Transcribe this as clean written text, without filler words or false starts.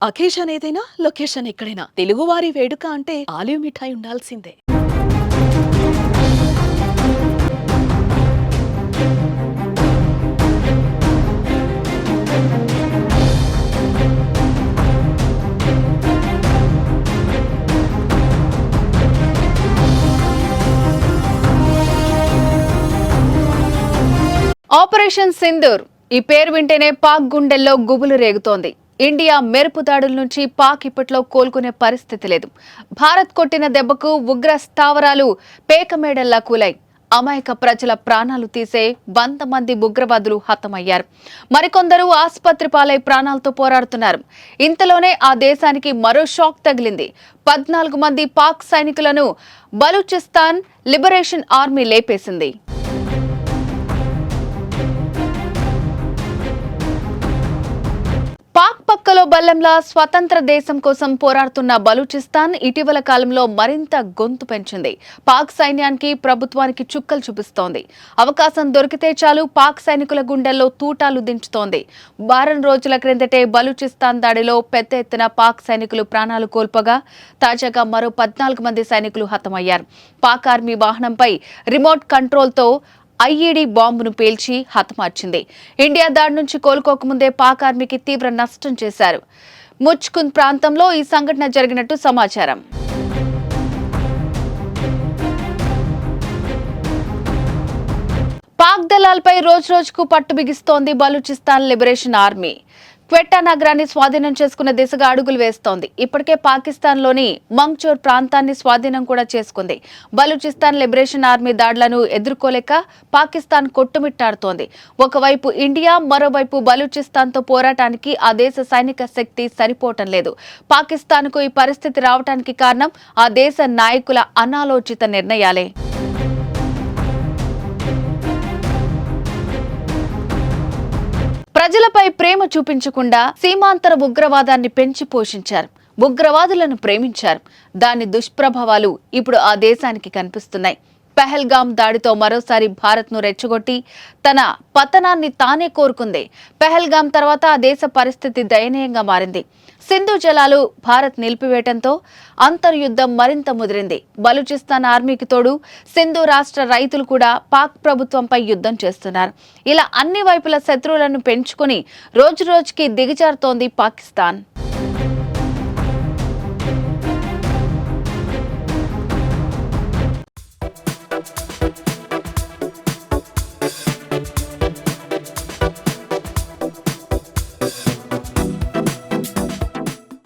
Occasion ఏదైనా location ఎక్కడైనా తెలుగువారి వేడుక అంటే ఆలివ్ మిఠాయి ఉండాల్సిందే. ఆపరేషన్ సింధూర్ ఈ పేరు వింటేనే పాక్ గుండెల్లో గుబులు రేగుతోంది. ఇండియా మెరుపు దాడుల నుంచి పాక్ ఇప్పట్లో కోలుకునే పరిస్థితి లేదు. భారత్ కొట్టిన దెబ్బకు ఉగ్ర స్థావరాలు పేకమేడల్లా కూలాయి. అమాయక ప్రజల ప్రాణాలు తీసే 100 మంది ఉగ్రవాదులు హతమయ్యారు. మరికొందరు ఆసుపత్రి పాలై ప్రాణాలతో పోరాడుతున్నారు. ఇంతలోనే ఆ దేశానికి మరో షాక్ తగిలింది. 14 మంది పాక్ సైనికులను బలూచిస్తాన్ లిబరేషన్ ఆర్మీ లేపేసింది. పాక్ పక్కలో బల్లంలా స్వతంత్ర దేశం కోసం పోరాడుతున్న బలూచిస్తాన్ ఇటీవల కాలంలో మరింత గొంతు పెంచింది. పాక్ సైన్యానికి ప్రభుత్వానికి చుక్కలు చూపిస్తోంది. అవకాశం దొరికితే చాలు పాక్ సైనికుల గుండెల్లో తూటాలు దించుతోంది. వారం రోజుల క్రిందటే బలూచిస్తాన్ దాడిలో పెద్ద ఎత్తున పాక్ సైనికులు ప్రాణాలు కోల్పోగా తాజాగా మరో 14 మంది సైనికులు హతమయ్యారు. పాక్ ఆర్మీ వాహనంపై రిమోట్ కంట్రోల్తో ఐఈడీ బాంబును పేల్చి హతమార్చింది. ఇండియా దాడి నుంచి కోలుకోకముందే పాక్ ఆర్మీకి తీవ్ర నష్టం చేశారు. ముచ్కుంద్ ప్రాంతంలో ఈ సంఘటన జరిగినట్టు సమాచారం. పాక్ దళాలపై రోజురోజుకు పట్టు బిగిస్తోంది బలూచిస్తాన్ లిబరేషన్ ఆర్మీ. క్వెట్టా నగరాన్ని స్వాధీనం చేసుకునే దిశగా అడుగులు వేస్తోంది. ఇప్పటికే పాకిస్తాన్లోని మంగ్చోర్ ప్రాంతాన్ని స్వాధీనం కూడా చేసుకుంది. బలూచిస్తాన్ లిబరేషన్ ఆర్మీ దాడులను ఎదుర్కోలేక పాకిస్తాన్ కొట్టుమిట్టాడుతోంది. ఒకవైపు ఇండియా, మరోవైపు బలూచిస్తాన్తో పోరాటానికి ఆ దేశ సైనిక శక్తి సరిపోవటం లేదు. పాకిస్తాన్కు ఈ పరిస్థితి రావడానికి కారణం ఆ దేశ నాయకుల అనాలోచిత నిర్ణయాలే. ప్రజలపై ప్రేమ చూపించకుండా సీమాంతర ఉగ్రవాదాన్ని పెంచి పోషించారు. ఉగ్రవాదులను ప్రేమించారు. దాని దుష్ప్రభావాలు ఇప్పుడు ఆ దేశానికి కనిపిస్తున్నాయి. పెహల్గాం దాడితో మరోసారి భారత్ను రెచ్చగొట్టి తన పతనాన్ని తానే కోరుకుంది. పెహల్గాం తర్వాత ఆ దేశ పరిస్థితి దయనీయంగా మారింది. సింధు జలాలు భారత్ నిలిపివేయడంతో అంతర్యుద్ధం మరింత ముదిరింది. బలూచిస్తాన్ ఆర్మీకి తోడు సింధు రాష్ట్ర రైతులు కూడా పాక్ ప్రభుత్వంపై యుద్ధం చేస్తున్నారు. ఇలా అన్ని వైపుల శత్రువులను పెంచుకుని రోజురోజుకి దిగజారుతోంది పాకిస్తాన్.